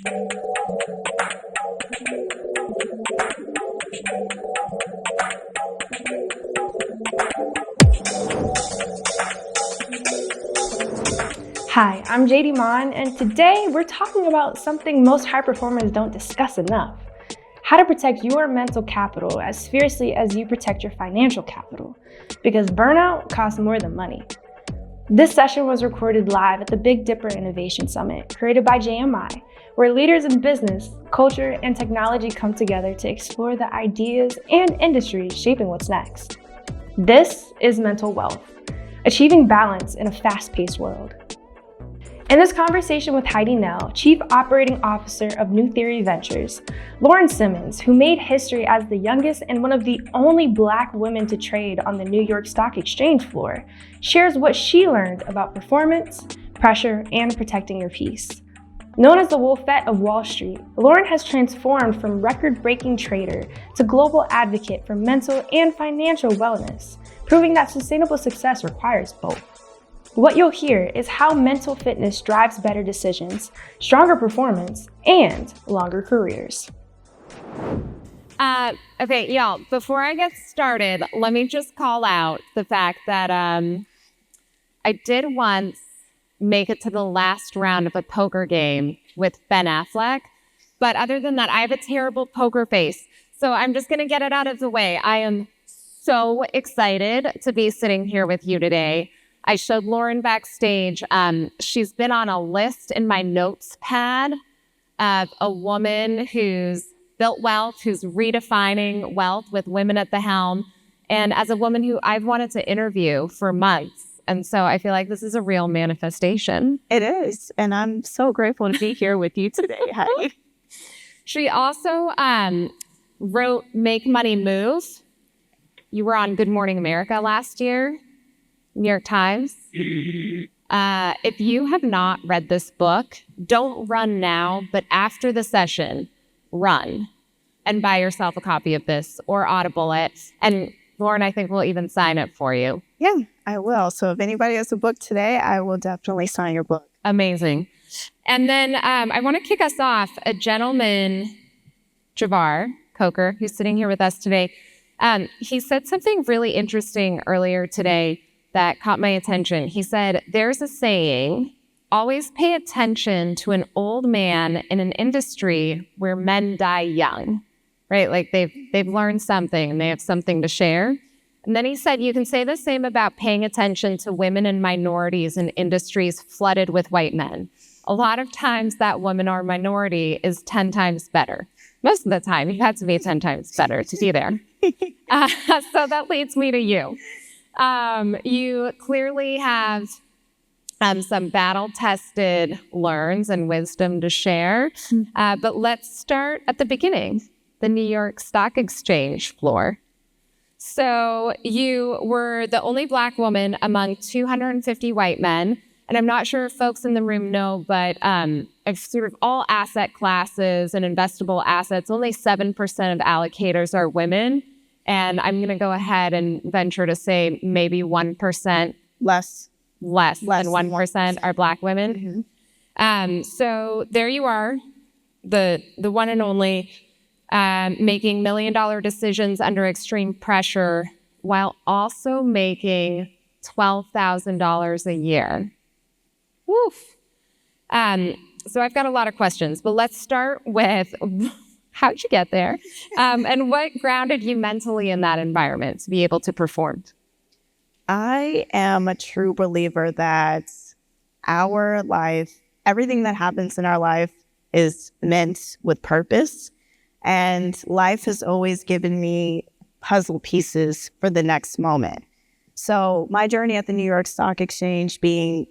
Hi, I'm JD Mon, and today we're talking about something most high performers don't discuss enough: how to protect your mental capital as fiercely as you protect your financial capital, because burnout costs more than money. This session was recorded live at the Big Dipper Innovation Summit, created by JMI, where leaders in business, culture, and technology come together to explore the ideas and industries shaping what's next. This is mental wealth, achieving balance in a fast-paced world. In this conversation with Heidi Nel, Chief Operating Officer of New Theory Ventures, Lauren Simmons, who made history as the youngest and one of the only Black women to trade on the New York Stock Exchange floor, shares what she learned about performance, pressure, and protecting your peace. Known as the Wolfette of Wall Street, Lauren has transformed from record-breaking trader to global advocate for mental and financial wellness, proving that sustainable success requires both. What you'll hear is how mental fitness drives better decisions, stronger performance, and longer careers. Okay, y'all, before I get started, let me just call out the fact that I did once make it to the last round of a poker game with Ben Affleck. But other than that, I have a terrible poker face. So I'm just going to get it out of the way. I am so excited to be sitting here with you today. I showed Lauren backstage. She's been on a list in my notes pad of a woman who's built wealth, who's redefining wealth with women at the helm. And as a woman who I've wanted to interview for months. And so I feel like this is a real manifestation. It is. And I'm so grateful to be here with you today, Heidi. She also wrote Make Money Move. You were on Good Morning America last year. New York Times. If you have not read this book, don't run now, but after the session, run and buy yourself a copy of this or Audible it. And Lauren, I think we'll even sign it for you. Yeah, I will. So if anybody has a book today, I will definitely sign your book. Amazing. And then I want to kick us off. A gentleman, Javar Coker, who's sitting here with us today, he said something really interesting earlier today that caught my attention. He said, there's a saying, always pay attention to an old man in an industry where men die young, right? Like they've learned something and they have something to share. And then he said, you can say the same about paying attention to women and minorities in industries flooded with white men. A lot of times that woman or minority is 10 times better. Most of the time, you have to be 10 times better to be there. So that leads me to you. You clearly have some battle-tested learns and wisdom to share. But let's start at the beginning, the New York Stock Exchange floor. So you were the only Black woman among 250 white men. And I'm not sure if folks in the room know, but sort of all asset classes and investable assets, only 7% of allocators are women. And I'm going to go ahead and venture to say maybe 1%. Less than 1% are Black women. Mm-hmm. So there you are, the one and only, making $1 million decisions under extreme pressure while also making $12,000 a year. Woof. So I've got a lot of questions, but let's start with how'd you get there? And what grounded you mentally in that environment to be able to perform? I am a true believer that our life, everything that happens in our life is meant with purpose. And life has always given me puzzle pieces for the next moment. So my journey at the New York Stock Exchange, being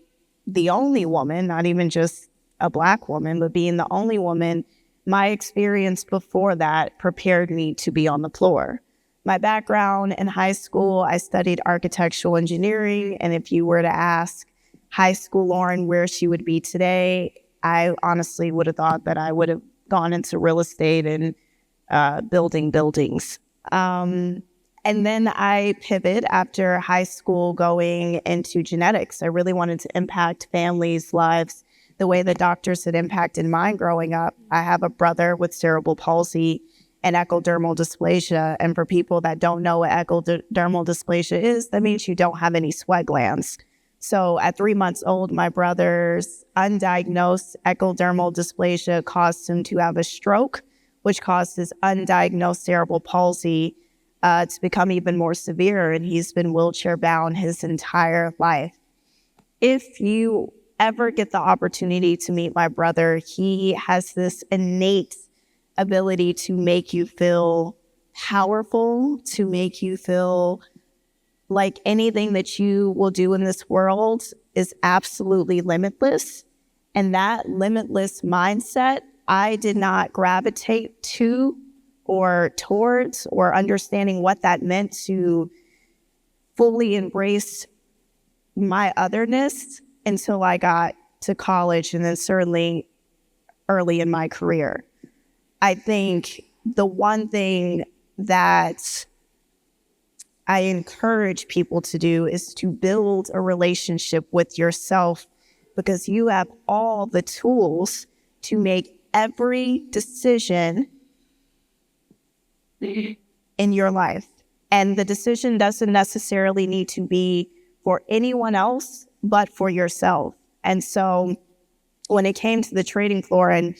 the only woman, not even just a Black woman, but being the only woman, my experience before that prepared me to be on the floor. My background in high school, I studied architectural engineering. And if you were to ask high school Lauren where she would be today, I honestly would have thought that I would have gone into real estate and building buildings. And then I pivoted after high school going into genetics. I really wanted to impact families' lives the way the doctors had impacted mine growing up. I have a brother with cerebral palsy and ectodermal dysplasia. And for people that don't know what ectodermal dysplasia is, that means you don't have any sweat glands. So at 3 months old, my brother's undiagnosed ectodermal dysplasia caused him to have a stroke, which caused his undiagnosed cerebral palsy to become even more severe. And he's been wheelchair bound his entire life. If you ever get the opportunity to meet my brother, he has this innate ability to make you feel powerful, to make you feel like anything that you will do in this world is absolutely limitless. And that limitless mindset, I did not gravitate to or towards or understanding what that meant to fully embrace my otherness until I got to college and then certainly early in my career. I think the one thing that I encourage people to do is to build a relationship with yourself, because you have all the tools to make every decision in your life. And the decision doesn't necessarily need to be for anyone else, but for yourself. And so when it came to the trading floor and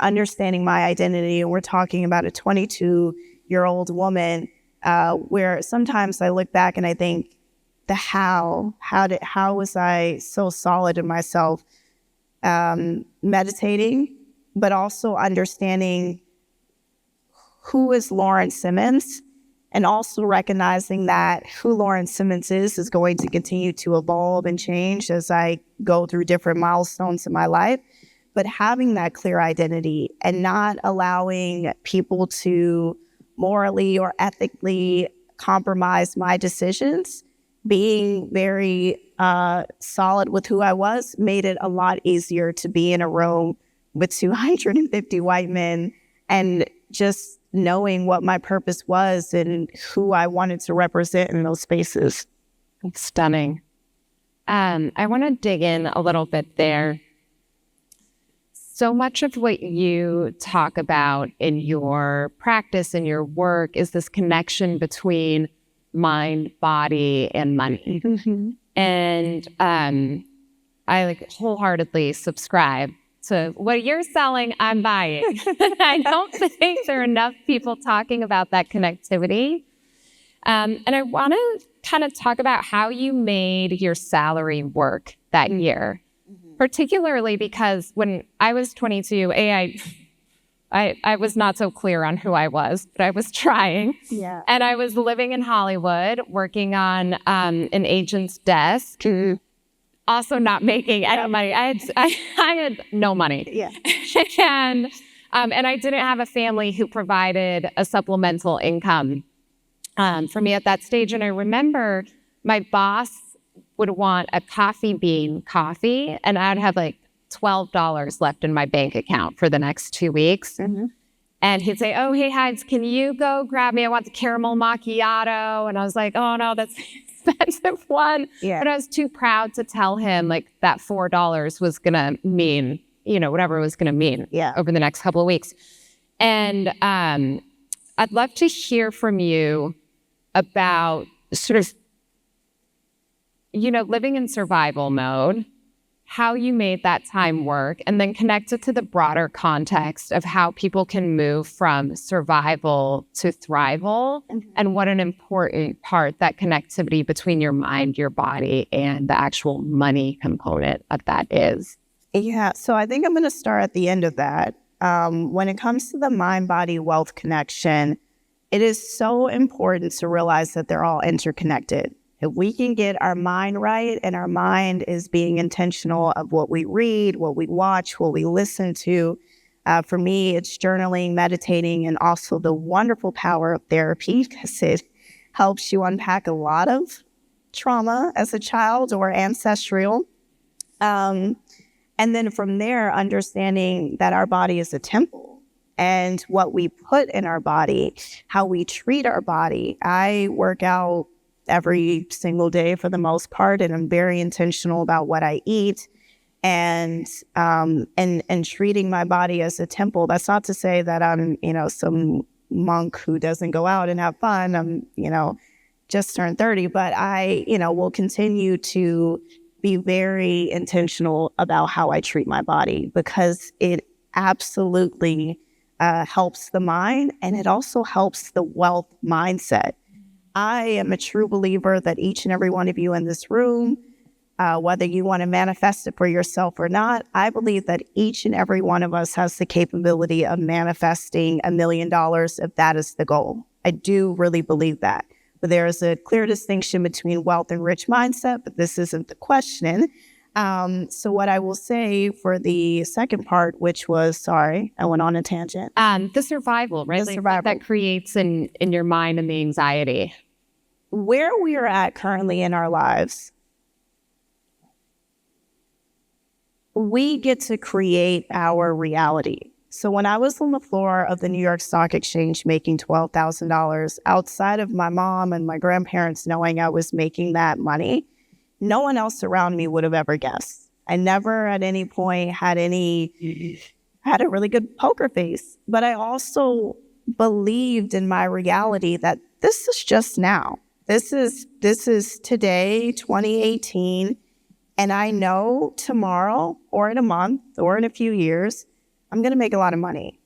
understanding my identity, and we're talking about a 22-year-old woman, where sometimes I look back and I think, how was I so solid in myself? Meditating, but also understanding who is Lauren Simmons, and also recognizing that who Lauren Simmons is going to continue to evolve and change as I go through different milestones in my life. But having that clear identity and not allowing people to morally or ethically compromise my decisions, being very solid with who I was, made it a lot easier to be in a room with 250 white men and just knowing what my purpose was and who I wanted to represent in those spaces. It's stunning. I want to dig in a little bit there. So much of what you talk about in your practice and your work is this connection between mind, body, and money. Mm-hmm. And I wholeheartedly subscribe to what you're selling, I'm buying. I don't think there are enough people talking about that connectivity. And I want to kind of talk about how you made your salary work that year. Particularly because when I was 22, I was not so clear on who I was, but I was trying. Yeah. And I was living in Hollywood, working on an agent's desk, also not making any money. I had no money. Yeah. And I didn't have a family who provided a supplemental income for me at that stage. And I remember my boss would want a coffee bean coffee, and I'd have like $12 left in my bank account for the next 2 weeks. Mm-hmm. And he'd say, "Oh, hey, Hides, can you go grab me? I want the caramel macchiato." And I was like, "Oh, no, that's the expensive one." Yeah. But I was too proud to tell him like that $4 was going to mean, whatever it was going to mean over the next couple of weeks. And I'd love to hear from you about sort of living in survival mode, how you made that time work, and then connect it to the broader context of how people can move from survival to thrival, and what an important part that connectivity between your mind, your body, and the actual money component of that is. Yeah, so I think I'm going to start at the end of that. When it comes to the mind-body wealth connection, it is so important to realize that they're all interconnected. If we can get our mind right, and our mind is being intentional of what we read, what we watch, what we listen to. For me, it's journaling, meditating, and also the wonderful power of therapy, because it helps you unpack a lot of trauma as a child or ancestral. And then from there, understanding that our body is a temple, and what we put in our body, how we treat our body. I work out every single day for the most part, and I'm very intentional about what I eat. and treating my body as a temple. That's not to say that I'm, some monk who doesn't go out and have fun. I'm, just turned 30, but I, will continue to be very intentional about how I treat my body, because it absolutely helps the mind, and it also helps the wealth mindset. I am a true believer that each and every one of you in this room, whether you want to manifest it for yourself or not, I believe that each and every one of us has the capability of manifesting $1 million if that is the goal. I do really believe that. But there is a clear distinction between wealth and rich mindset, but this isn't the question. So what I will say for the second part, which was, sorry, I went on a tangent. The survival, right? The survival. That creates in your mind and the anxiety. Where we are at currently in our lives, we get to create our reality. So when I was on the floor of the New York Stock Exchange making $12,000, outside of my mom and my grandparents knowing I was making that money, no one else around me would have ever guessed. I never at any point had a really good poker face, but I also believed in my reality that this is just now. This is today, 2018, and I know tomorrow or in a month or in a few years, I'm going to make a lot of money.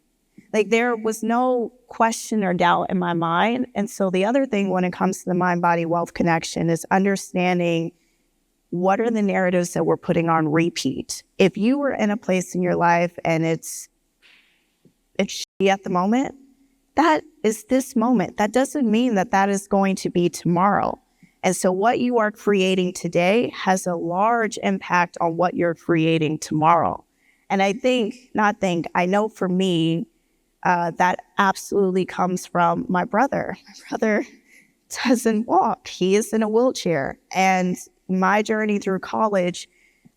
Like, there was no question or doubt in my mind. And so the other thing when it comes to the mind-body-wealth connection is understanding what are the narratives that we're putting on repeat. If you were in a place in your life and it's shitty at the moment, that is this moment. That doesn't mean that that is going to be tomorrow. And so what you are creating today has a large impact on what you're creating tomorrow. And I know for me, that absolutely comes from my brother. My brother doesn't walk. He is in a wheelchair. And my journey through college,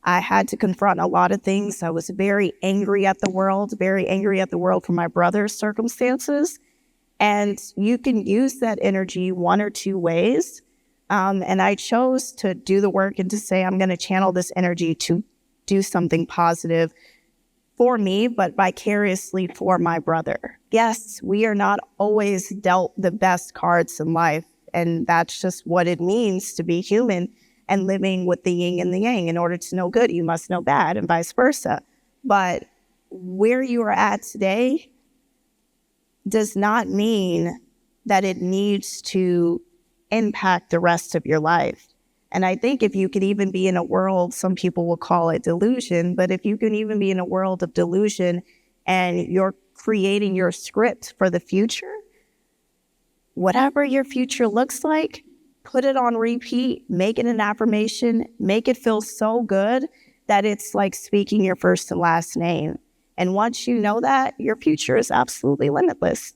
I had to confront a lot of things. I was very angry at the world for my brother's circumstances. And you can use that energy one or two ways. And I chose to do the work and to say, I'm going to channel this energy to do something positive for me, but vicariously for my brother. Yes, we are not always dealt the best cards in life, and that's just what it means to be human and living with the yin and the yang. In order to know good, you must know bad, and vice versa. But where you are at today does not mean that it needs to impact the rest of your life. And I think if you could even be in a world, some people will call it delusion, but if you can even be in a world of delusion and you're creating your script for the future, whatever your future looks like, put it on repeat, make it an affirmation, make it feel so good that it's like speaking your first and last name. And once you know that, your future is absolutely limitless.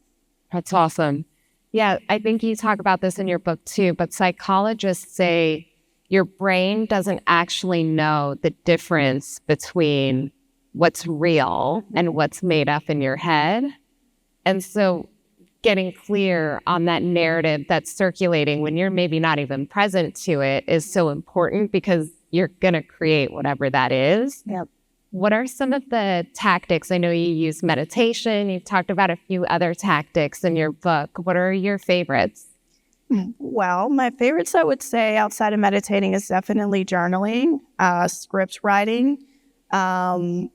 That's awesome. Yeah, I think you talk about this in your book too, but psychologists say your brain doesn't actually know the difference between what's real and what's made up in your head. And so getting clear on that narrative that's circulating when you're maybe not even present to it is so important, because you're going to create whatever that is. Yep. What are some of the tactics? I know you use meditation. You've talked about a few other tactics in your book. What are your favorites? Well, my favorites, I would say, outside of meditating, is definitely journaling, script writing, again,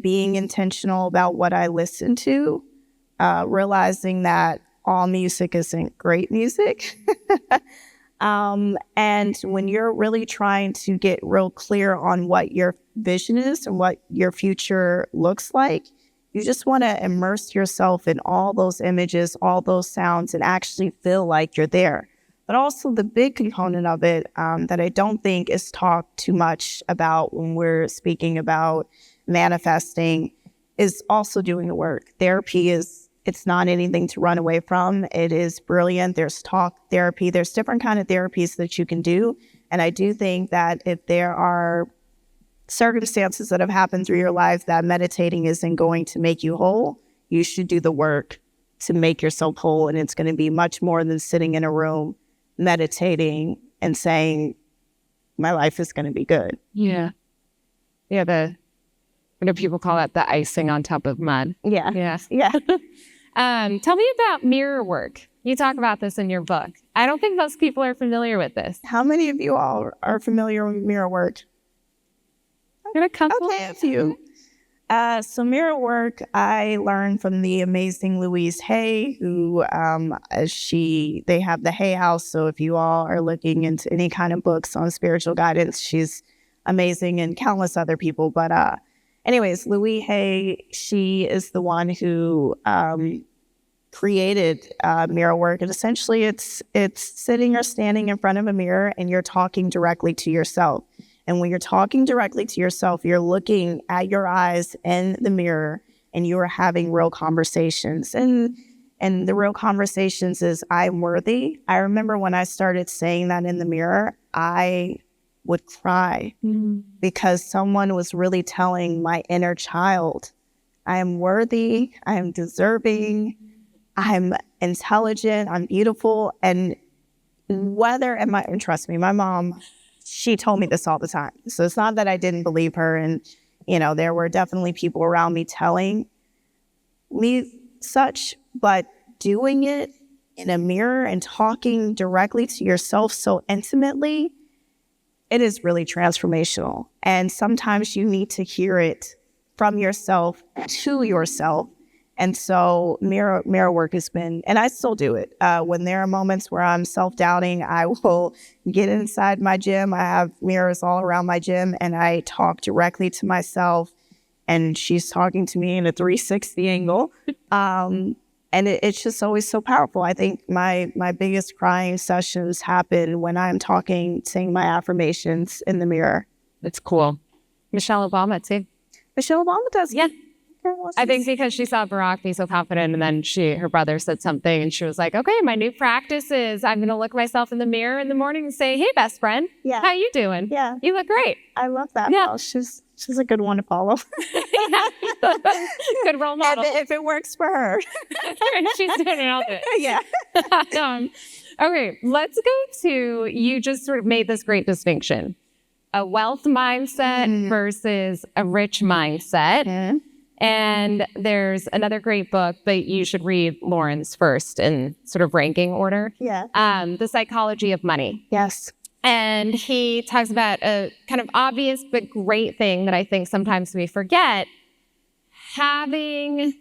being intentional about what I listen to, realizing that all music isn't great music. And when you're really trying to get real clear on what your vision is and what your future looks like, you just want to immerse yourself in all those images, all those sounds, and actually feel like you're there. But also the big component of it that I don't think is talked too much about when we're speaking about manifesting is also doing the work. Therapy it's not anything to run away from. It is brilliant. There's talk therapy. There's different kind of therapies that you can do. And I do think that if there are circumstances that have happened through your life that meditating isn't going to make you whole, you should do the work to make yourself whole. And it's going to be much more than sitting in a room meditating and saying, my life is going to be good. Yeah. what do people call that? The icing on top of mud. Yeah. Yeah. Tell me about mirror work. You talk about this in your book. I don't think most people are familiar with this. How many of you all are familiar with mirror work? Got a couple? Okay, a few. So mirror work, I learned from the amazing Louise Hay, who they have the Hay House. So if you all are looking into any kind of books on spiritual guidance, she's amazing, and countless other people. But anyways, Louise Hay, she is the one who created mirror work, and essentially it's sitting or standing in front of a mirror and you're talking directly to yourself. And when you're talking directly to yourself, you're looking at your eyes in the mirror and you are having real conversations. And the real conversations is, I'm worthy. I remember when I started saying that in the mirror, I would cry because someone was really telling my inner child, I am worthy, I am deserving, I'm intelligent, I'm beautiful. And trust me, my mom, she told me this all the time. So it's not that I didn't believe her. And, there were definitely people around me telling me such, but doing it in a mirror and talking directly to yourself so intimately, it is really transformational. And sometimes you need to hear it from yourself to yourself. And so mirror work has been, and I still do it. When there are moments where I'm self-doubting, I will get inside my gym. I have mirrors all around my gym and I talk directly to myself, and she's talking to me in a 360 angle. And it's just always so powerful. I think my biggest crying sessions happen when I'm saying my affirmations in the mirror. It's cool. Michelle Obama too. Michelle Obama does. Yeah. I think because she saw Barack be so confident, and then her brother said something, and she was like, okay, my new practice is I'm going to look myself in the mirror in the morning and say, hey, best friend, how you doing? Yeah. You look great. I love that. Yeah. Well, she's a good one to follow. Good role model. If it works for her. She's doing it all good. Yeah. Okay, let's go to, you just sort of made this great distinction. A wealth mindset versus a rich mindset. And there's another great book, but you should read Lauren's first in sort of ranking order. Yeah. The Psychology of Money. Yes. And he talks about a kind of obvious but great thing that I think sometimes we forget. Having,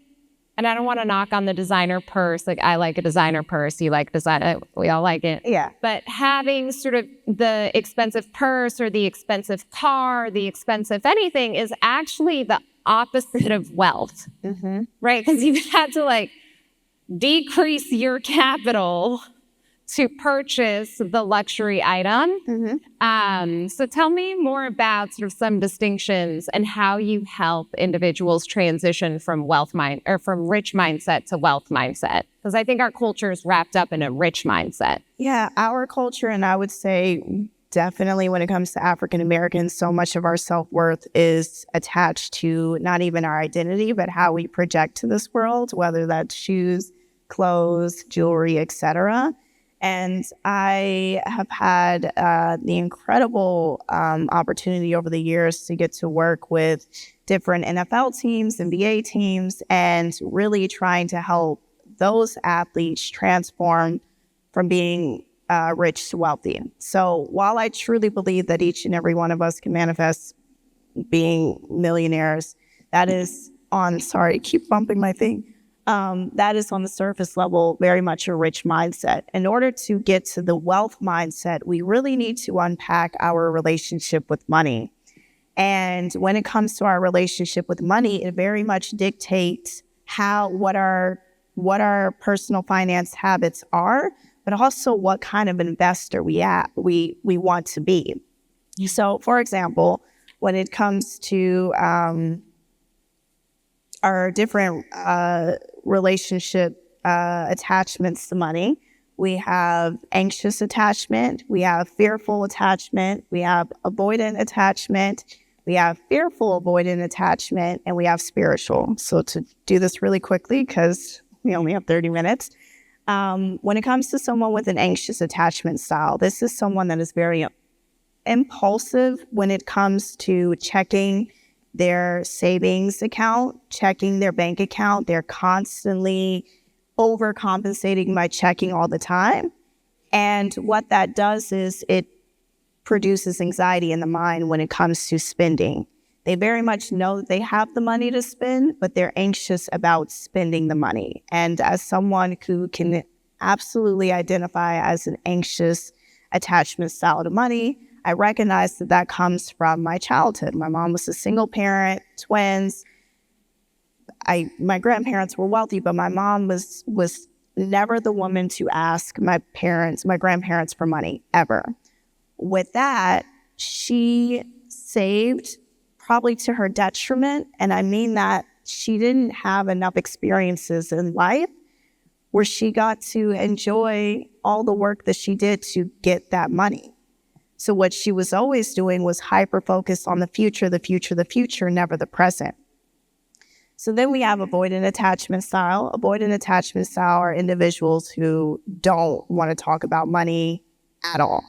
and I don't want to knock on the designer purse. Like, I like a designer purse. You like designer. We all like it. Yeah. But having sort of the expensive purse or the expensive car, the expensive anything is actually the opposite of wealth, right? Because you've had to decrease your capital to purchase the luxury item. So tell me more about sort of some distinctions and how you help individuals transition from from rich mindset to wealth mindset. Because I think our culture is wrapped up in a rich mindset. Yeah, our culture, and I would say definitely when it comes to African Americans, so much of our self-worth is attached to not even our identity, but how we project to this world, whether that's shoes, clothes, jewelry, etc. And I have had the incredible opportunity over the years to get to work with different NFL teams, NBA teams, and really trying to help those athletes transform from being rich to wealthy. So while I truly believe that each and every one of us can manifest being millionaires, that is keep bumping my thing. That is on the surface level, very much a rich mindset. In order to get to the wealth mindset, we really need to unpack our relationship with money. And when it comes to our relationship with money, it very much dictates what our personal finance habits are, but also what kind of investor we want to be. So, for example, when it comes to our different relationship attachments to money, we have anxious attachment, we have fearful attachment, we have avoidant attachment, we have fearful avoidant attachment, and we have spiritual. So to do this really quickly, because we only have 30 minutes, when it comes to someone with an anxious attachment style, this is someone that is very impulsive when it comes to checking their savings account, checking their bank account. They're constantly overcompensating by checking all the time. And what that does is it produces anxiety in the mind when it comes to spending. They very much know that they have the money to spend, but they're anxious about spending the money. And as someone who can absolutely identify as an anxious attachment style to money, I recognize that that comes from my childhood. My mom was a single parent, twins. My grandparents were wealthy, but my mom was never the woman to ask my grandparents for money, ever. With that, she saved probably to her detriment. And I mean that she didn't have enough experiences in life where she got to enjoy all the work that she did to get that money. So what she was always doing was hyper-focused on the future, never the present. So then we have avoidant attachment style. Avoidant attachment style are individuals who don't want to talk about money at all.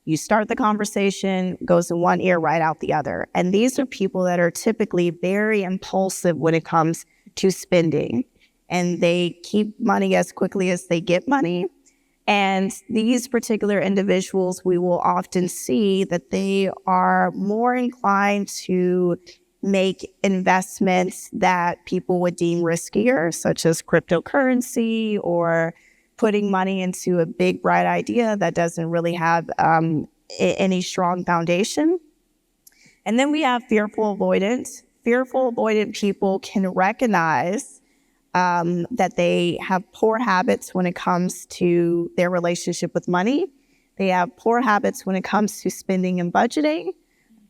You start the conversation, goes in one ear, right out the other. And these are people that are typically very impulsive when it comes to spending. And they keep money as quickly as they get money. And these particular individuals, we will often see that they are more inclined to make investments that people would deem riskier, such as cryptocurrency or putting money into a big, bright idea that doesn't really have any strong foundation. And then we have fearful avoidant. Fearful avoidant people can recognize that they have poor habits when it comes to their relationship with money. They have poor habits when it comes to spending and budgeting.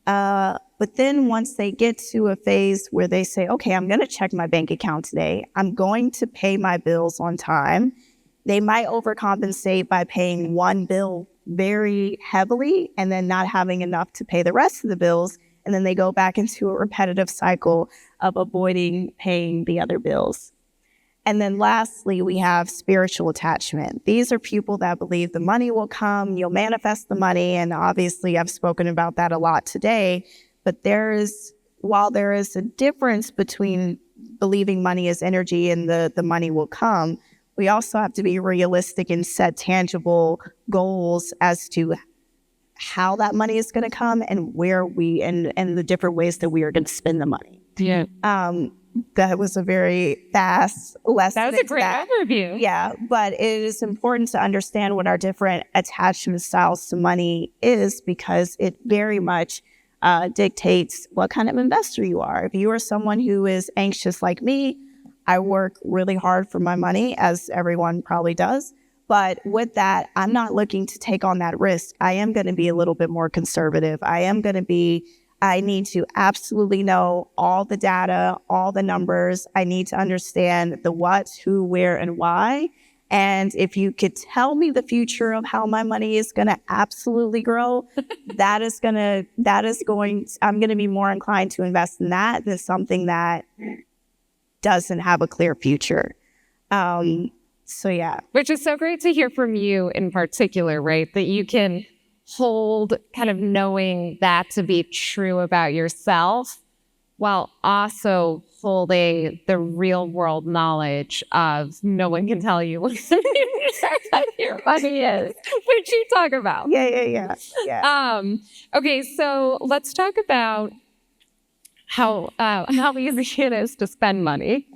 But then once they get to a phase where they say, okay, I'm going to check my bank account today. I'm going to pay my bills on time. They might overcompensate by paying one bill very heavily and then not having enough to pay the rest of the bills. And then they go back into a repetitive cycle of avoiding paying the other bills. And then lastly, we have spiritual attachment. These are people that believe the money will come, you'll manifest the money. And obviously, I've spoken about that a lot today. But while there is a difference between believing money is energy and the money will come, we also have to be realistic and set tangible goals as to how that money is going to come and where and the different ways that we are going to spend the money. Yeah. That was a very fast lesson. That was a great overview. Yeah, but it is important to understand what our different attachment styles to money is, because it very much dictates what kind of investor you are. If you are someone who is anxious like me, I work really hard for my money, as everyone probably does. But with that, I'm not looking to take on that risk. I am going to be a little bit more conservative. I need to absolutely know all the data, all the numbers. I need to understand the what, who, where, and why. And if you could tell me the future of how my money is going to absolutely grow, I'm going to be more inclined to invest in that than something that doesn't have a clear future. So yeah. Which is so great to hear from you in particular, right? That you can hold kind of knowing that to be true about yourself while also holding the real world knowledge of no one can tell you what your money is, which you talk about. Yeah. Okay, so let's talk about how easy it is to spend money,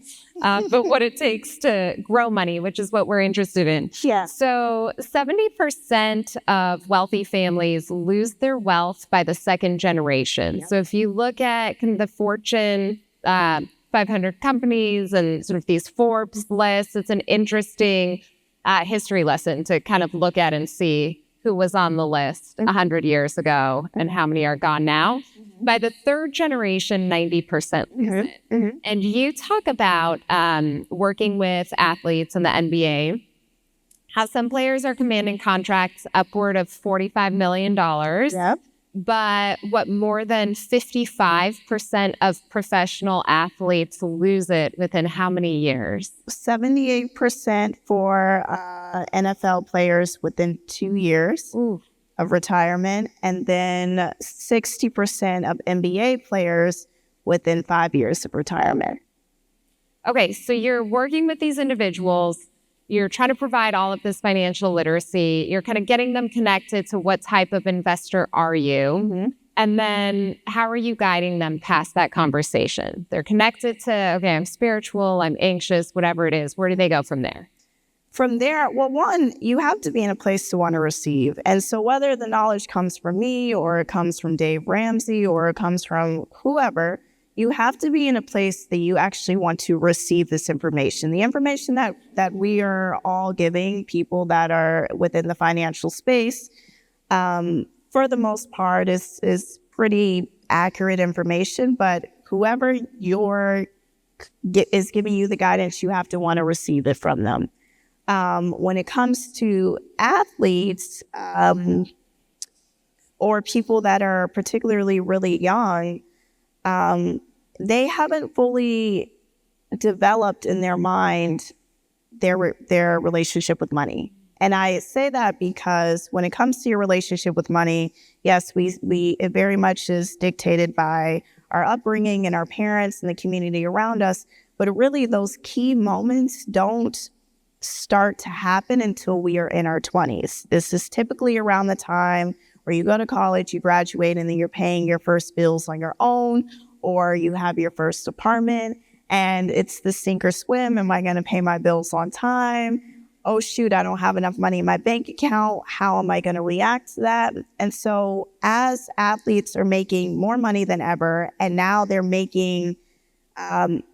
but what it takes to grow money, which is what we're interested in. Yeah. So 70% of wealthy families lose their wealth by the second generation. Yep. So if you look at kind of the Fortune 500 companies and sort of these Forbes lists, it's an interesting history lesson to kind of look at and see who was on the list 100 years ago and how many are gone now. By the third generation, 90% lose it. Mm-hmm. And you talk about working with athletes in the NBA, how some players are commanding contracts upward of $45 million. Yep. But what more than 55% of professional athletes lose it within how many years? 78% for NFL players within 2 years of retirement. And then 60% of NBA players within 5 years of retirement. Okay, so you're working with these individuals. You're trying to provide all of this financial literacy. You're kind of getting them connected to what type of investor are you? Mm-hmm. And then how are you guiding them past that conversation? They're connected to, okay, I'm spiritual, I'm anxious, whatever it is. Where do they go from there? From there, well, one, you have to be in a place to want to receive. And so whether the knowledge comes from me or it comes from Dave Ramsey or it comes from whoever, you have to be in a place that you actually want to receive this information. The information that we are all giving people that are within the financial space, for the most part, is pretty accurate information. But whoever is giving you the guidance, you have to want to receive it from them. When it comes to athletes or people that are particularly really young, they haven't fully developed in their mind their relationship with money. And I say that because when it comes to your relationship with money, yes, it very much is dictated by our upbringing and our parents and the community around us. But really, those key moments don't start to happen until we are in our 20s. This is typically around the time where you go to college, you graduate, and then you're paying your first bills on your own, or you have your first apartment, and it's the sink or swim. Am I going to pay my bills on time? Oh, shoot, I don't have enough money in my bank account. How am I going to react to that? And so as athletes are making more money than ever, and now they're making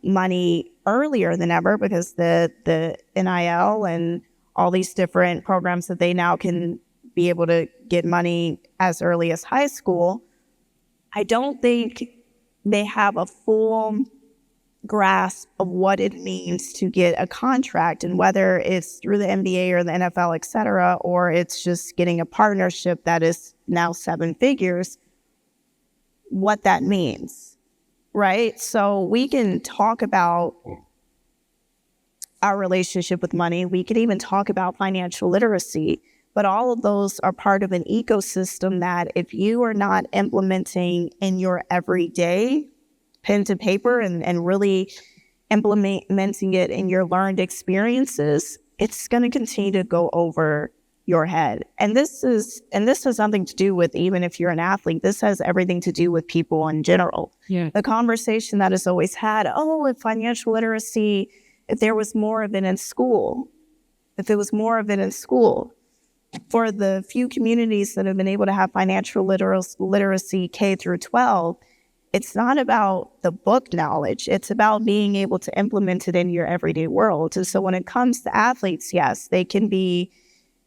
money earlier than ever because the NIL and all these different programs that they now can be able to get money as early as high school, I don't think they have a full grasp of what it means to get a contract, and whether it's through the NBA or the NFL, et cetera, or it's just getting a partnership that is now 7 figures, what that means, right? So we can talk about our relationship with money. We could even talk about financial literacy, but all of those are part of an ecosystem that if you are not implementing in your everyday, pen to paper, and really implementing it in your learned experiences, it's going to continue to go over your head. And this has nothing to do with even if you're an athlete. This has everything to do with people in general. Yeah. The conversation that is always had, if financial literacy, if there was more of it in school, for the few communities that have been able to have financial literacy K through 12, it's not about the book knowledge. It's about being able to implement it in your everyday world. And so when it comes to athletes, yes, they can be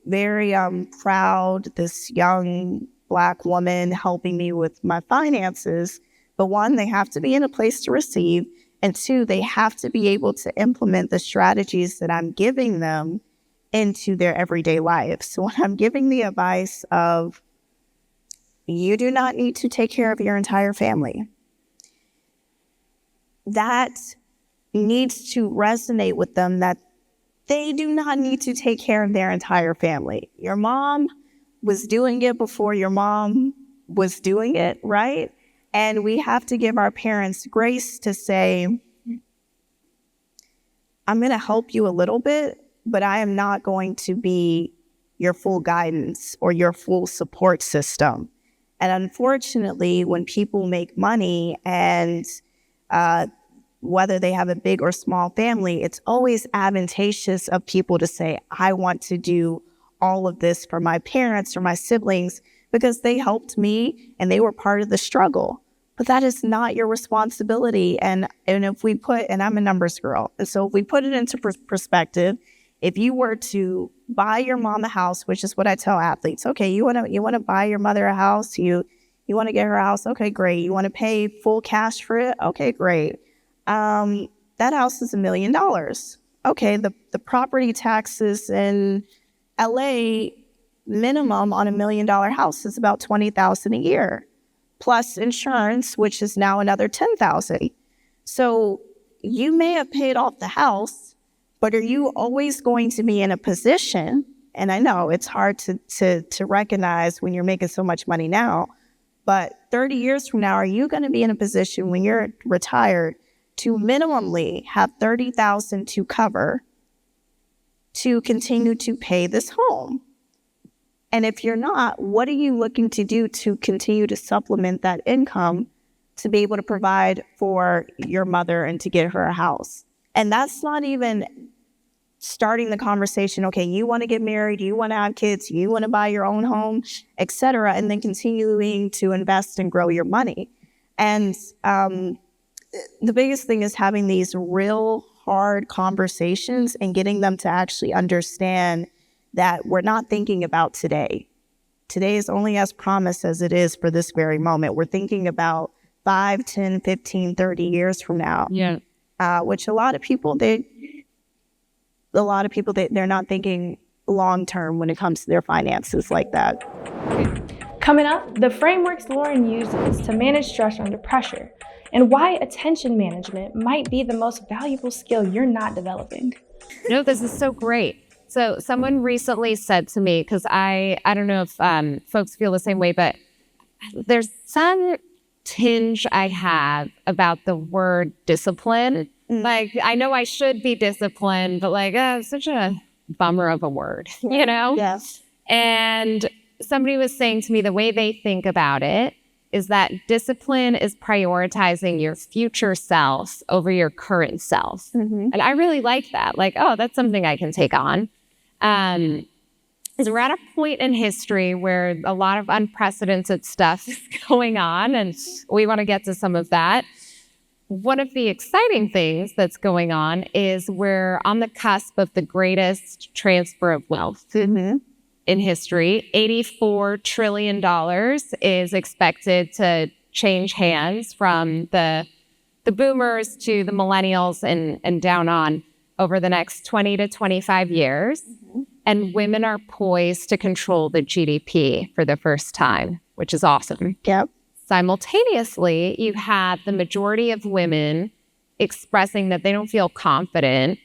very proud, this young Black woman helping me with my finances. But one, they have to be in a place to receive. And two, they have to be able to implement the strategies that I'm giving them into their everyday life. So when I'm giving the advice of, you do not need to take care of your entire family, that needs to resonate with them, that they do not need to take care of their entire family. Your mom was doing it before your mom was doing it, right? And we have to give our parents grace to say, I'm going to help you a little bit, but I am not going to be your full guidance or your full support system. And unfortunately, when people make money and whether they have a big or small family, it's always advantageous of people to say, I want to do all of this for my parents or my siblings because they helped me and they were part of the struggle. But that is not your responsibility. And if we and I'm a numbers girl, and so if we put it into perspective, if you were to buy your mom a house, which is what I tell athletes, okay, you want to buy your mother a house, you want to get her a house, okay, great. You want to pay full cash for it, okay, great. That house is $1 million. Okay, the property taxes in LA minimum on $1 million house is about $20,000 a year, plus insurance, which is now another $10,000. So you may have paid off the house, but are you always going to be in a position? And I know it's hard to recognize when you're making so much money now, But 30 years from now, are you going to be in a position when you're retired to minimally have $30,000 to cover to continue to pay this home? And if you're not, what are you looking to do to continue to supplement that income to be able to provide for your mother and to get her a house? And that's not even starting the conversation, okay, you want to get married, you want to have kids, you want to buy your own home, etc., and then continuing to invest and grow your money. And the biggest thing is having these real hard conversations and getting them to actually understand that we're not thinking about today. Today is only as promised as it is for this very moment. We're thinking about 5, 10, 15, 30 years from now. Yeah. Which a lot of people, they're not thinking long term when it comes to their finances like that. Coming up, the frameworks Lauren uses to manage stress under pressure, and why attention management might be the most valuable skill you're not developing. No, this is so great. So someone recently said to me, because I don't know if folks feel the same way, but there's some tinge I have about the word discipline. Like, I know I should be disciplined, but like, it's such a bummer of a word, you know? Yes. And somebody was saying to me the way they think about it is that discipline is prioritizing your future self over your current self. Mm-hmm. And I really like that. Like, oh, that's something I can take on. Is we're at a point in history where a lot of unprecedented stuff is going on, and we want to get to some of that. One of the exciting things that's going on is we're on the cusp of the greatest transfer of wealth in history. $84 trillion is expected to change hands from the boomers to the millennials and down on over the next 20 to 25 years. Mm-hmm. And women are poised to control the GDP for the first time, which is awesome. Yep. Simultaneously, you have the majority of women expressing that they don't feel confident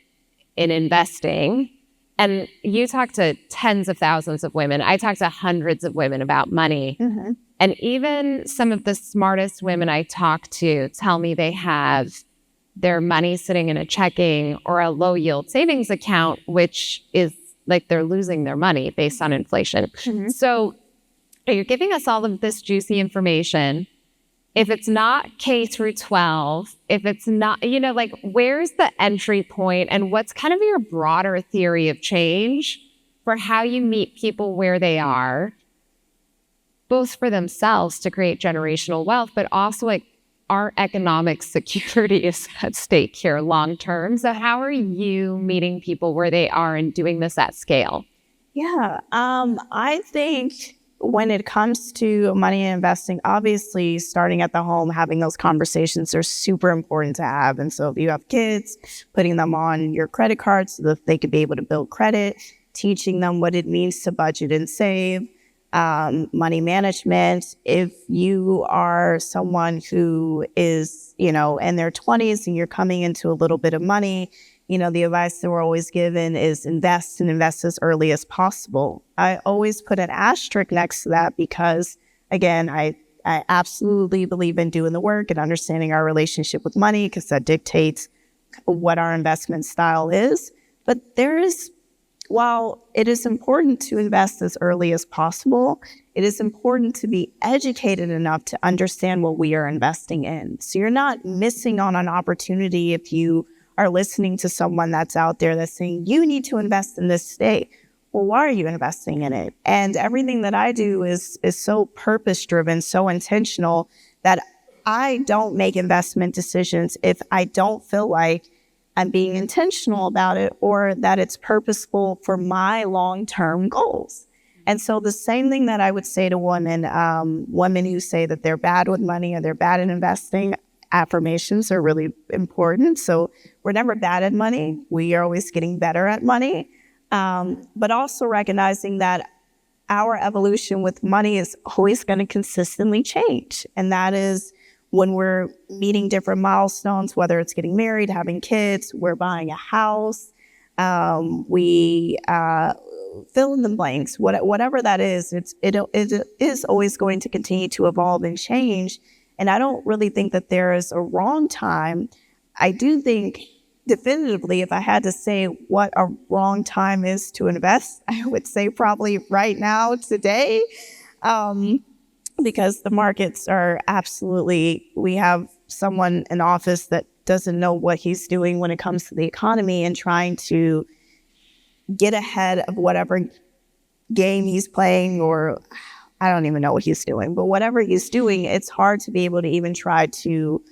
in investing. And you talk to tens of thousands of women. I talk to hundreds of women about money. Mm-hmm. And even some of the smartest women I talk to tell me they have their money sitting in a checking or a low yield savings account, which is like they're losing their money based on inflation. Mm-hmm. So you're giving us all of this juicy information. If it's not K through 12, if it's not, like, where's the entry point and what's kind of your broader theory of change for how you meet people where they are, both for themselves to create generational wealth, but also like our economic security is at stake here long term. So how are you meeting people where they are and doing this at scale? Yeah, I think when it comes to money and investing, obviously starting at the home, having those conversations are super important to have. And so if you have kids, putting them on your credit cards so that they could be able to build credit, teaching them what it means to budget and save, money management. If you are someone who is, in their 20s and you're coming into a little bit of money, the advice that we're always given is invest as early as possible. I always put an asterisk next to that because, again, I absolutely believe in doing the work and understanding our relationship with money because that dictates what our investment style is. But while it is important to invest as early as possible, it is important to be educated enough to understand what we are investing in. So you're not missing on an opportunity if you are listening to someone that's out there that's saying, you need to invest in this today. Well, why are you investing in it? And everything that I do is so purpose-driven, so intentional that I don't make investment decisions if I don't feel like I'm being intentional about it or that it's purposeful for my long-term goals. And so the same thing that I would say to women who say that they're bad with money or they're bad at investing, affirmations are really important. So we're never bad at money. We are always getting better at money. But also recognizing that our evolution with money is always going to consistently change. And that is when we're meeting different milestones, whether it's getting married, having kids, we're buying a house, we fill in the blanks, whatever that is, it is always going to continue to evolve and change. And I don't really think that there is a wrong time. I do think definitively, if I had to say what a wrong time is to invest, I would say probably right now, today, because the markets are absolutely, we have someone in office that doesn't know what he's doing when it comes to the economy and trying to get ahead of whatever game he's playing, or I don't even know what he's doing, but whatever he's doing, it's hard to be able to even try to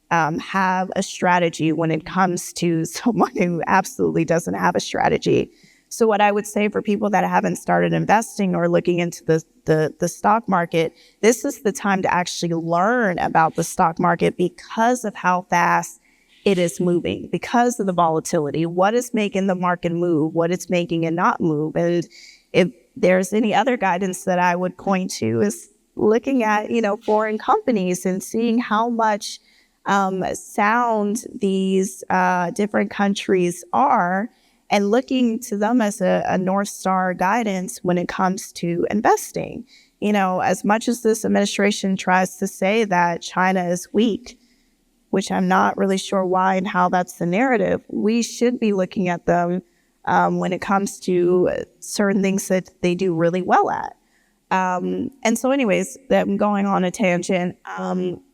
have a strategy when it comes to someone who absolutely doesn't have a strategy. So what I would say for people that haven't started investing or looking into the stock market, this is the time to actually learn about the stock market because of how fast it is moving, because of the volatility, what is making the market move, what it's making it not move. And if there's any other guidance that I would point to is looking at, foreign companies and seeing how much sound these different countries are, and looking to them as a North Star guidance when it comes to investing. As much as this administration tries to say that China is weak, which I'm not really sure why and how that's the narrative, we should be looking at them when it comes to certain things that they do really well at. And so anyways, I'm going on a tangent.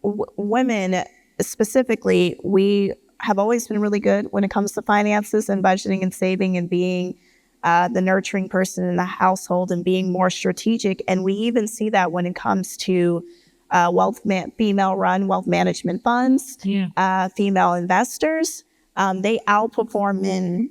Women specifically, we have always been really good when it comes to finances and budgeting and saving and being the nurturing person in the household and being more strategic. And we even see that when it comes to female-run wealth management funds, female investors. They outperform men,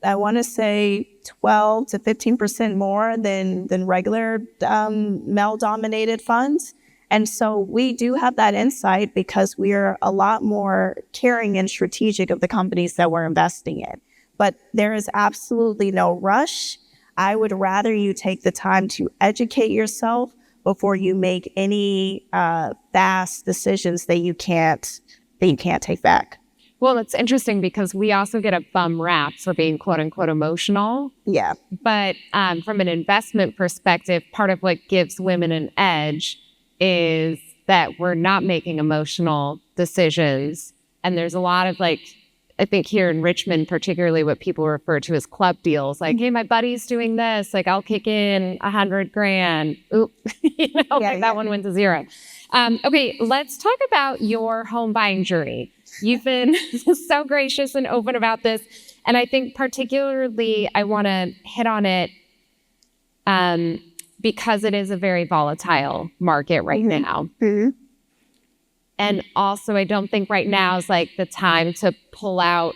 I want to say 12 to 15% more than regular male-dominated funds. And so we do have that insight because we are a lot more caring and strategic of the companies that we're investing in. But there is absolutely no rush. I would rather you take the time to educate yourself before you make any fast decisions that you can't take back. Well, it's interesting because we also get a bum rap for being quote unquote emotional. Yeah. But from an investment perspective, part of what gives women an edge is that we're not making emotional decisions. And there's a lot of I think here in Richmond, particularly what people refer to as club deals, hey, my buddy's doing this, I'll kick in $100,000. Oop, that one went to zero. Okay, let's talk about your home buying journey. You've been so gracious and open about this. And I think particularly I want to hit on it because it is a very volatile market right now. Mm-hmm. And also, I don't think right now is the time to pull out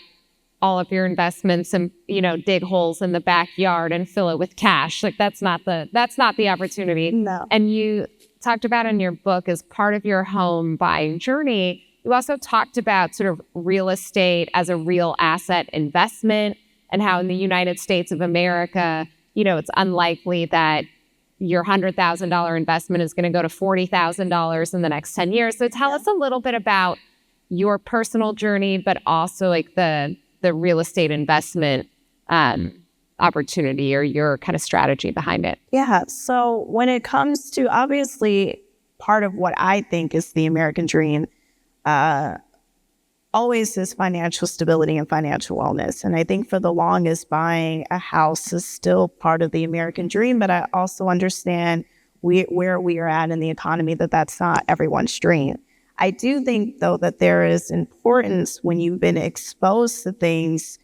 all of your investments and, dig holes in the backyard and fill it with cash. That's not the opportunity. No. And you talked about in your book as part of your home buying journey, you also talked about sort of real estate as a real asset investment and how in the United States of America, it's unlikely that your $100,000 investment is going to go to $40,000 in the next 10 years. So tell us a little bit about your personal journey, but also the real estate investment opportunity or your kind of strategy behind it. Yeah. So when it comes to, obviously, part of what I think is the American dream, always is financial stability and financial wellness. And I think for the longest, buying a house is still part of the American dream, but I also understand where we are at in the economy, that's not everyone's dream. I do think, though, that there is importance when you've been exposed to things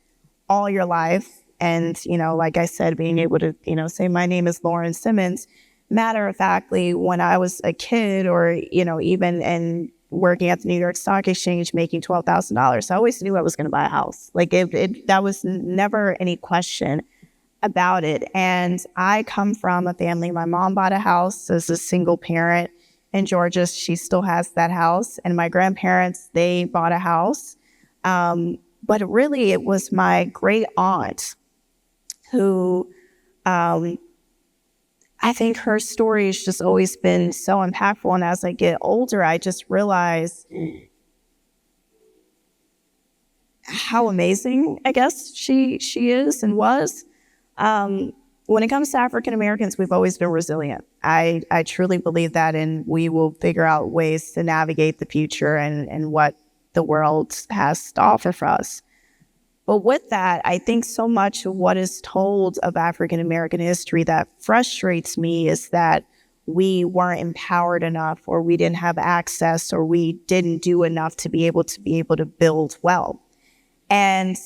all your life. And, like I said, being able to, say my name is Lauren Simmons. Matter of factly, when I was a kid or, even in working at the New York Stock Exchange, making $12,000, I always knew I was going to buy a house. That was never any question about it. And I come from a family. My mom bought a house as a single parent in Georgia. She still has that house. And my grandparents, they bought a house. But really, it was my great aunt who, I think her story has just always been so impactful. And as I get older, I just realize how amazing, I guess, she is and was. when it comes to African Americans, we've always been resilient. I truly believe that, and we will figure out ways to navigate the future and what the world has to offer for us. But with that, I think so much of what is told of African American history that frustrates me is that we weren't empowered enough, or we didn't have access, or we didn't do enough to be able to build wealth. And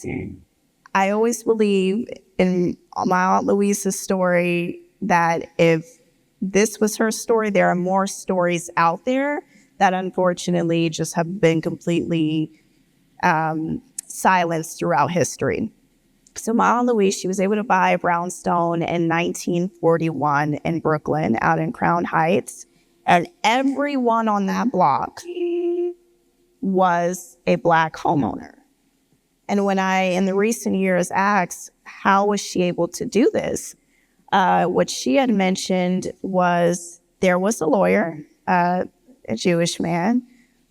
I always believe in my Aunt Louise's story that if this was her story, there are more stories out there that unfortunately just have been completely silenced throughout history. So my Aunt Louise, she was able to buy a brownstone in 1941 in Brooklyn, out in Crown Heights. And everyone on that block was a Black homeowner. And when I, in the recent years, asked, how was she able to do this? What she had mentioned was there was a lawyer, a Jewish man,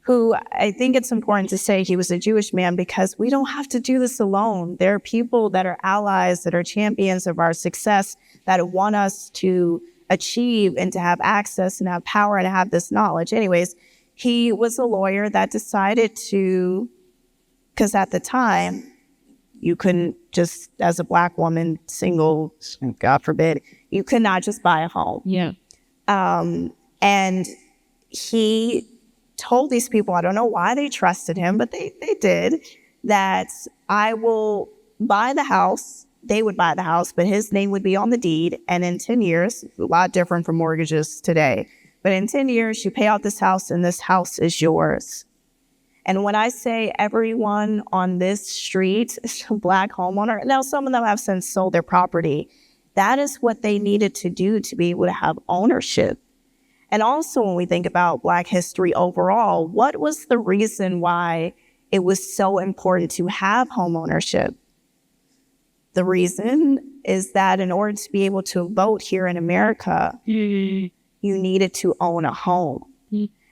who I think it's important to say he was a Jewish man because we don't have to do this alone. There are people that are allies, that are champions of our success, that want us to achieve and to have access and have power and have this knowledge. Anyways, he was a lawyer that decided to, because at the time, you couldn't just, as a Black woman, single, God forbid, you could not just buy a home. Yeah. And he told these people, I don't know why they trusted him, but they did, that I will buy the house. They would buy the house, but his name would be on the deed. And in 10 years, a lot different from mortgages today, but in 10 years, you pay out this house and this house is yours. And when I say everyone on this street is a Black homeowner, now some of them have since sold their property, that is what they needed to do to be able to have ownership. And also when we think about Black history overall, what was the reason why it was so important to have home ownership? The reason is that in order to be able to vote here in America, you needed to own a home.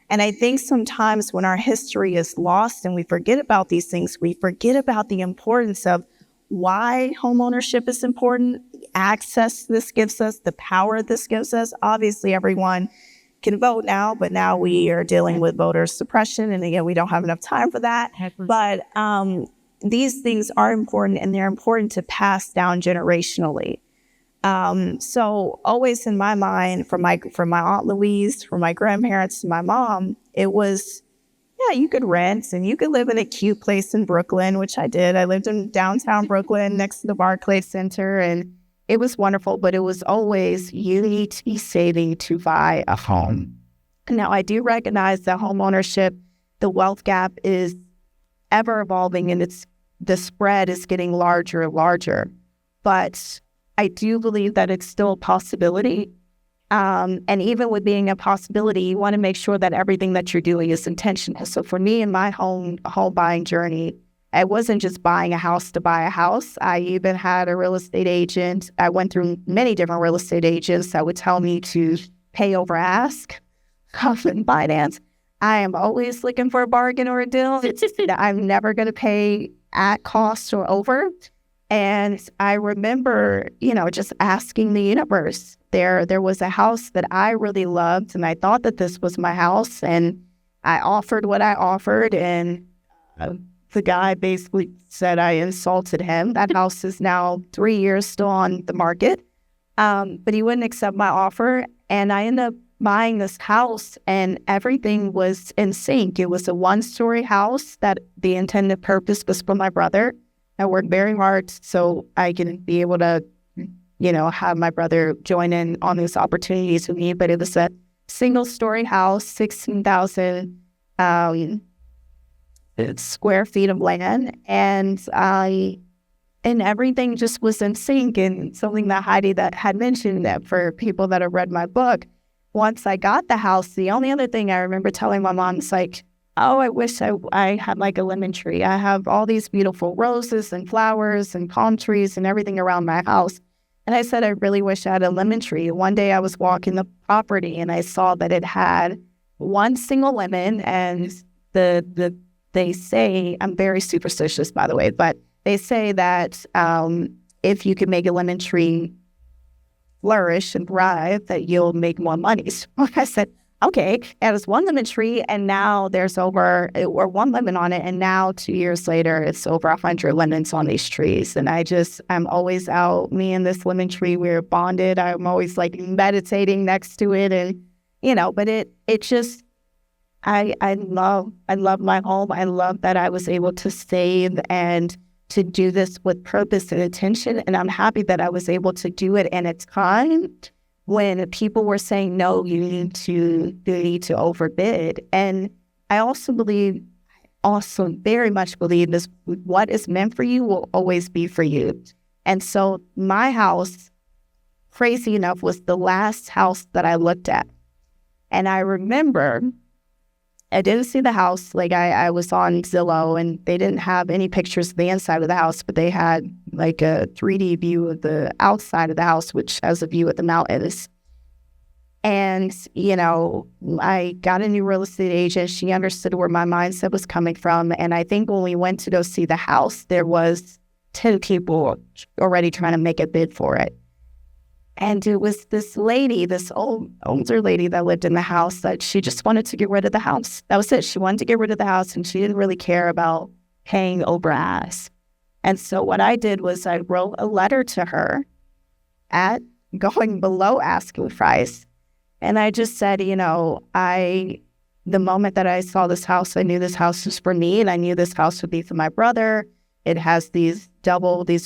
And I think sometimes when our history is lost and we forget about these things, we forget about the importance of why home ownership is important, the access this gives us, the power this gives us. Obviously, everyone can vote now, but now we are dealing with voter suppression. And again, we don't have enough time for that. But these things are important, and they're important to pass down generationally. So always in my mind, from my Aunt Louise, from my grandparents to my mom, it was, yeah, you could rent and you could live in a cute place in Brooklyn, which I did. I lived in downtown Brooklyn next to the Barclays Center, and it was wonderful, but it was always, you need to be saving to buy a home. Now, I do recognize that home ownership, the wealth gap is ever evolving, and the spread is getting larger and larger. But I do believe that it's still a possibility. And even with being a possibility, you want to make sure that everything that you're doing is intentional. So for me in my home buying journey, I wasn't just buying a house to buy a house. I even had a real estate agent. I went through many different real estate agents that would tell me to pay over ask, covenant finance. I am always looking for a bargain or a deal. It's just that I'm never going to pay at cost or over. And I remember, just asking the universe. There was a house that I really loved, and I thought that this was my house, and I offered what I offered, and the guy basically said I insulted him. That house is now 3 years still on the market, but he wouldn't accept my offer, and I ended up buying this house, and everything was in sync. It was a one-story house that the intended purpose was for my brother. I worked very hard so I can be able to, have my brother join in on these opportunities with me. But it was a single-story house, 16,000 square feet of land, and everything just was in sync. And something that Heidi that had mentioned, that for people that have read my book, once I got the house, the only other thing I remember telling my mom is like, oh, I wish I had like a lemon tree. I have all these beautiful roses and flowers and palm trees and everything around my house. And I said, I really wish I had a lemon tree. One day I was walking the property and I saw that it had one single lemon, and they say, I'm very superstitious, by the way, but they say that if you could make a lemon tree flourish and thrive, that you'll make more money. So I said, okay, and it's one lemon tree, and now there's over, or one lemon on it, and now 2 years later, it's over 100 lemons on these trees. And I'm always out, me and this lemon tree, we're bonded. I'm always like meditating next to it, and, but it just, I love my home. I love that I was able to save and to do this with purpose and intention. And I'm happy that I was able to do it in a time when people were saying, no, you need to overbid. And I also very much believe this, what is meant for you will always be for you. And so my house, crazy enough, was the last house that I looked at. And I remember I didn't see the house. Like I was on Zillow, and they didn't have any pictures of the inside of the house, but they had like a 3D view of the outside of the house, which has a view of the mountains. And, I got a new real estate agent. She understood where my mindset was coming from. And I think when we went to go see the house, there was 10 people already trying to make a bid for it. And it was this lady, this older lady that lived in the house, that she just wanted to get rid of the house. That was it. She wanted to get rid of the house, and she didn't really care about paying over ask. And so what I did was I wrote a letter to her at going below asking price. And I just said, the moment that I saw this house, I knew this house was for me, and I knew this house would be for my brother. It has these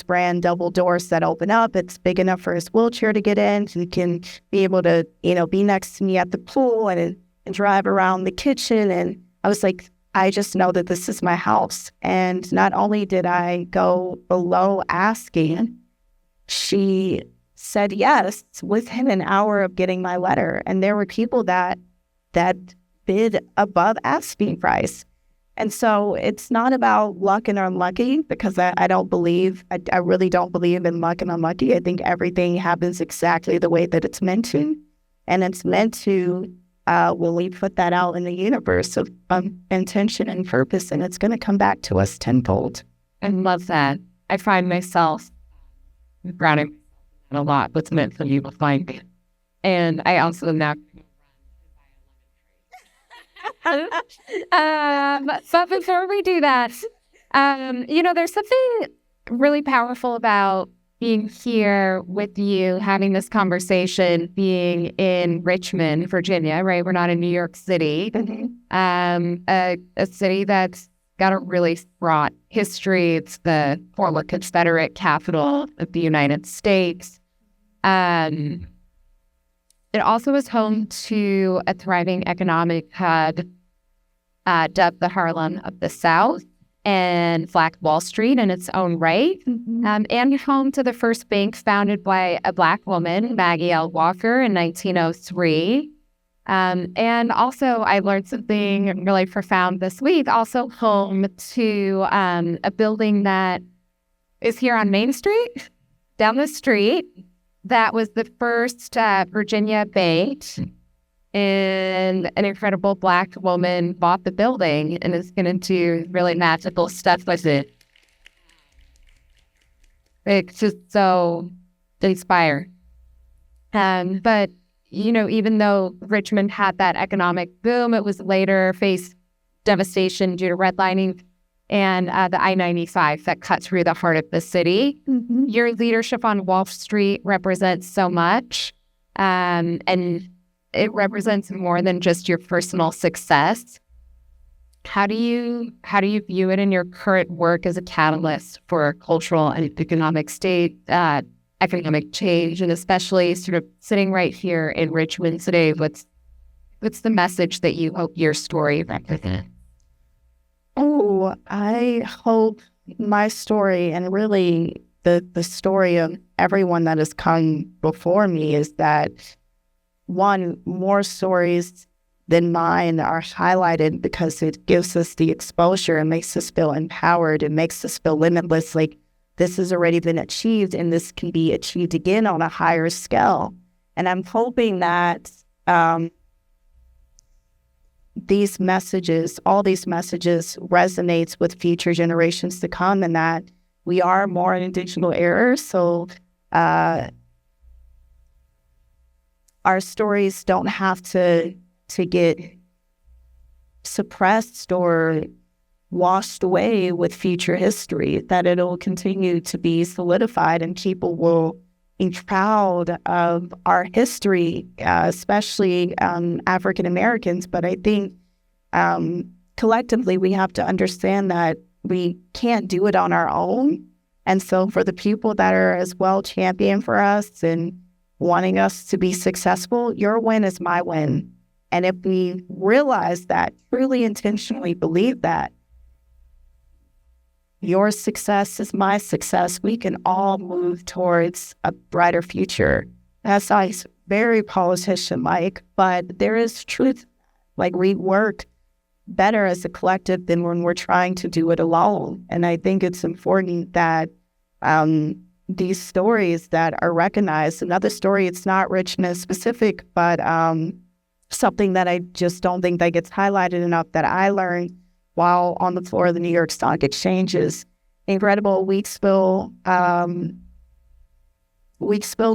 brand double doors that open up. It's big enough for his wheelchair to get in. He can be able to, be next to me at the pool and drive around the kitchen. And I was like, I just know that this is my house. And not only did I go below asking, she said yes within an hour of getting my letter. And there were people that bid above asking price. And so it's not about luck and unlucky, because I really don't believe in luck and unlucky. I think everything happens exactly the way that it's meant to. And it's meant to when we put that out in the universe of intention and purpose, and it's going to come back to us tenfold. I love that. I find myself grounding a lot. What's meant for you will find me. And I also now but before we do that, there's something really powerful about being here with you, having this conversation, being in Richmond, Virginia, right? We're not in New York City, a city that's got a really fraught history. It's the former Confederate capital of the United States. It also is home to a thriving economic hub dubbed the Harlem of the South, and Black Wall Street in its own right, and home to the first bank founded by a Black woman, Maggie L. Walker, in 1903. And also, I learned something really profound this week, also home to a building that is here on Main Street, down the street. That was the first Virginia bank, and an incredible Black woman bought the building and is going to do really magical stuff with it. It's just so inspiring. But, even though Richmond had that economic boom, it was later faced devastation due to redlining and the I-95 that cut through the heart of the city. Your leadership on Wall Street represents so much, and it represents more than just your personal success. How do you view it in your current work as a catalyst for cultural and economic economic change, and especially sort of sitting right here in Richmond today? What's the message that you hope your story represents? Oh, I hope my story, and really the story of everyone that has come before me, is that, one, more stories than mine are highlighted, because it gives us the exposure and makes us feel empowered. It makes us feel limitless, like this has already been achieved and this can be achieved again on a higher scale. And I'm hoping that all these messages resonates with future generations to come, and that we are more in a digital era. So our stories don't have to get suppressed or washed away with future history, that it'll continue to be solidified and people will be proud of our history, especially African Americans. But I think collectively we have to understand that we can't do it on our own. And so for the people that are as well championed for us and wanting us to be successful, your win is my win. And if we realize that, truly intentionally believe that, your success is my success, we can all move towards a brighter future. That sounds very politician-like, but there is truth. Like, we work better as a collective than when we're trying to do it alone. And I think it's important that these stories that are recognized, another story, it's not richness specific, but something that I just don't think that gets highlighted enough that I learned while on the floor of the New York Stock Exchange is incredible Weeksville,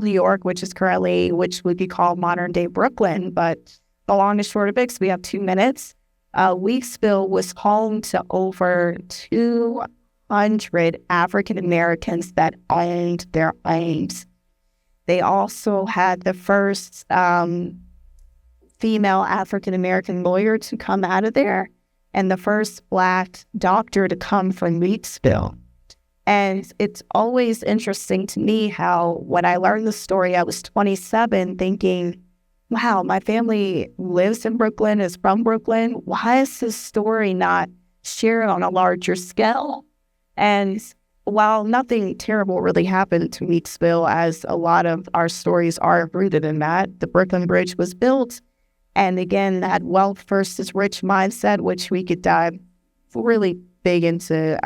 New York, which would be called modern day Brooklyn. But the long and short of it, we have 2 minutes. Weeksville was home to over 200 African Americans that owned their homes. They also had the first female African American lawyer to come out of there, and the first Black doctor to come from Weeksville. And it's always interesting to me how when I learned the story, I was 27 thinking, wow, my family lives in Brooklyn, is from Brooklyn. Why is this story not shared on a larger scale? And while nothing terrible really happened to Weeksville, as a lot of our stories are rooted in that, the Brooklyn Bridge was built. And again, that wealth versus rich mindset, which we could dive really big into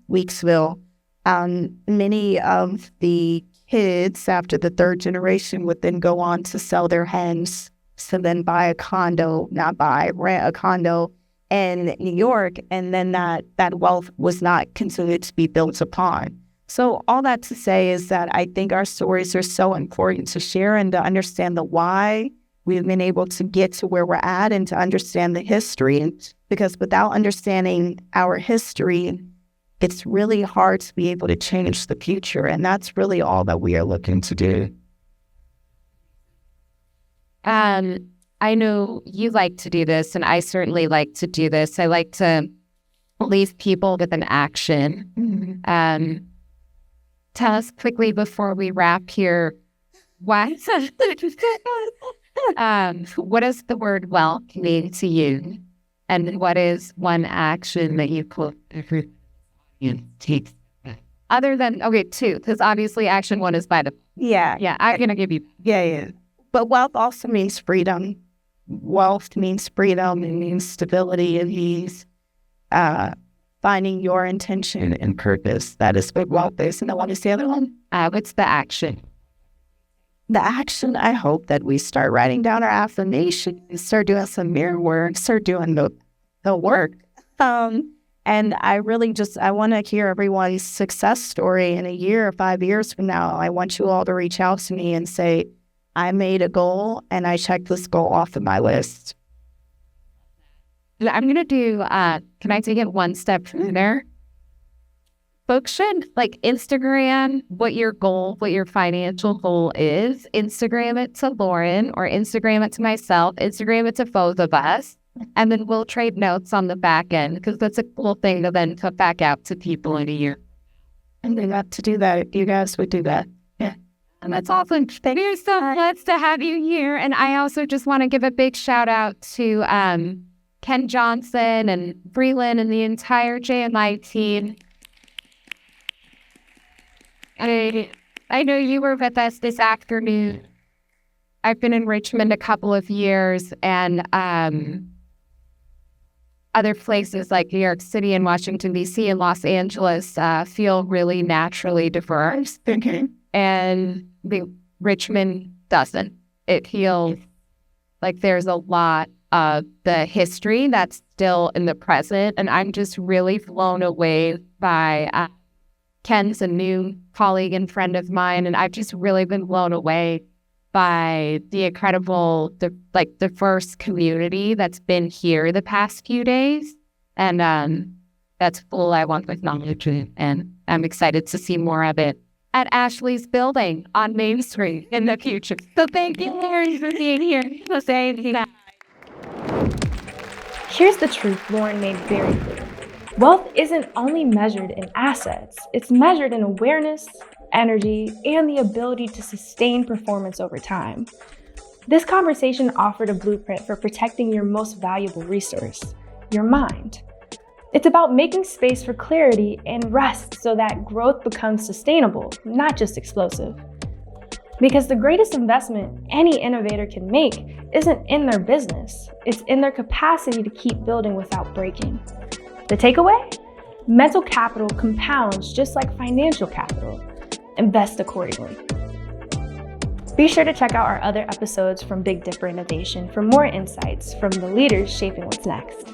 Weeksville. Many of the kids after the third generation would then go on to sell their homes to then buy a condo, rent a condo in New York. And then that wealth was not continued to be built upon. So all that to say is that I think our stories are so important to share and to understand the why we've been able to get to where we're at and to understand the history. Because without understanding our history, it's really hard to be able to change the future. And that's really all that we are looking to do. I know you like to do this, and I certainly like to do this. I like to leave people with an action. Mm-hmm. Tell us quickly before we wrap here, what does the word wealth mean to you? And what is one action that you put take? Other than, two, because obviously action one is by the... Yeah, I'm going to give you... Yeah. But wealth also means freedom. Wealth means freedom. It means stability. It means finding your intention and purpose. That is what wealth is. And what is the other one? What's the action? The action, I hope that we start writing down our affirmations, start doing some mirror work, start doing the work. And I really I want to hear everyone's success story in a year or 5 years from now. I want you all to reach out to me and say, I made a goal and I checked this goal off of my list. I'm going to do, can I take it one step further? Folks should Instagram what your financial goal is. Instagram it to Lauren or Instagram it to myself, Instagram it to both of us. And then we'll trade notes on the back end because that's a cool thing to then put back out to people in a year. And they got to do that. You guys would do that. Yeah. And that's awesome. Thank you so much to have you here. And I also just want to give a big shout out to Ken Johnson and Breland and the entire JMI team. I know you were with us this afternoon. I've been in Richmond a couple of years, and other places like New York City and Washington, D.C. and Los Angeles feel really naturally diverse. Okay. And Richmond doesn't. It feels like there's a lot of the history that's still in the present. And I'm just really blown away by Ken's a new colleague and friend of mine. And I've just really been blown away by the incredible, diverse community that's been here the past few days. And that's full I want with knowledge. And I'm excited to see more of it at Ashley's building on Main Street in the future. So thank you, Lauren, for being here. So saying that. Here's the truth Lauren made very clear. Wealth isn't only measured in assets, it's measured in awareness, energy, and the ability to sustain performance over time. This conversation offered a blueprint for protecting your most valuable resource, your mind. It's about making space for clarity and rest so that growth becomes sustainable, not just explosive. Because the greatest investment any innovator can make isn't in their business, it's in their capacity to keep building without breaking. The takeaway? Mental capital compounds just like financial capital. Invest accordingly. Be sure to check out our other episodes from Big Dipper Innovation for more insights from the leaders shaping what's next.